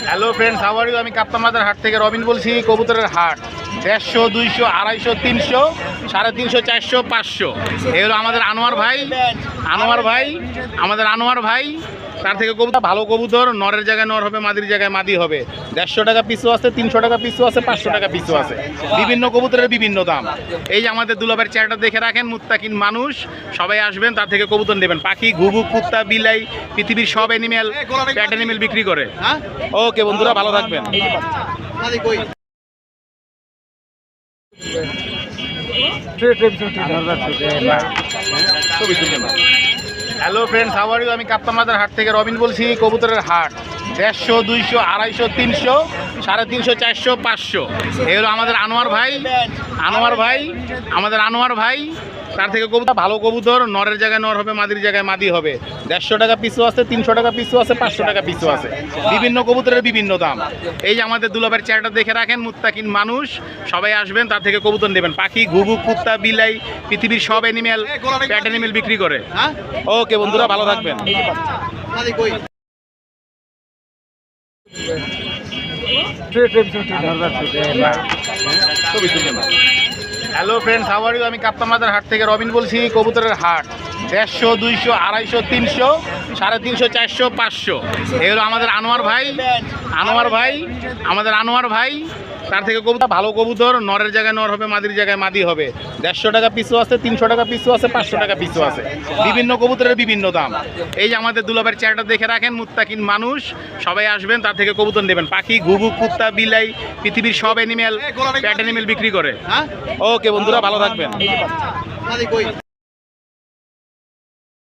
Hello friends, how are you? আমি কাপ্তামাদার হাট থেকে রবিন বলছি। কবুতরের হাট 150, 200, 250, 300, 350, 400, 500। এই হলো আমাদের আনোয়ার ভাই। আমাদের আনোয়ার ভাই তার থেকে কবুতর ভালো কবুতর, নরের জায়গায় নর হবে, মাদির জায়গায় মাদি হবে। 150 টাকা পিসও আছে, 300 টাকা পিসও আছে, 500 টাকা পিসও আছে। বিভিন্ন কবুতরের বিভিন্ন দাম। এই যে আমাদের দুলাভাইয়ের চেহারাটা দেখে রাখেন, মুত্তাকিন মানুষ, সবাই আসবেন, তার থেকে কবুতর নেবেন। পাখি, ঘুঘু, কুত্তা, বিলাই, পৃথিবীর সব অ্যানিমেল, প্যাট অ্যানিমেল বিক্রি করে। ওকে বন্ধুরা, ভালো থাকবেন। Hello friends, how are you? আমি কাপ্তামাদার হাট থেকে রবিন বলছি। কবুতরের হাট 150, 200, 250, 300, 350, 400, 500। এই হলো আমাদের আনোয়ার ভাই। তার থেকে কবুতর ভালো কবুতর, নরের জায়গায় নর হবে, মাদির জায়গায় মাদি হবে। 150 টাকা পিসও আছে, 300 টাকা পিসও আছে, 500 টাকা পিসও আছে। বিভিন্ন কবুতরের বিভিন্ন দাম। এই যে আমাদের দুলাভাইয়ের চেহারাটা দেখে রাখেন, মুত্তাকিন মানুষ, সবাই আসবেন, তার থেকে কবুতর নেবেন। পাখি, ঘুঘু, কুত্তা, বিলাই, পৃথিবীর সব অ্যানিমেল, প্যাট অ্যানিমেল বিক্রি করে। ওকে বন্ধুরা, ভালো থাকবেন। Hello friends, how are you? আমি কাপ্তামাদার হাট থেকে রবিন বলছি। কবুতরের হাট 150, 200, 250, 300, 350, 400, 500। এই হলো আমাদের আনোয়ার ভাই। তার থেকে কবুতর ভালো কবুতর, নরের জায়গায় নর হবে, মাদির জায়গায় মাদি হবে। 150 টাকা পিসও আছে, 300 টাকা পিসও আছে, 500 টাকা পিসও আছে। বিভিন্ন কবুতরের বিভিন্ন দাম। এই যে আমাদের দুলাভাইয়ের চেহারাটা দেখে রাখেন, মুত্তাকিন মানুষ, সবাই আসবেন, তার থেকে কবুতর নেবেন। পাখি, ঘুঘু, কুত্তা, বিলাই, পৃথিবীর সব অ্যানিমেল, প্যাট অ্যানিমেল বিক্রি করে। ওকে বন্ধুরা, ভালো থাকবেন।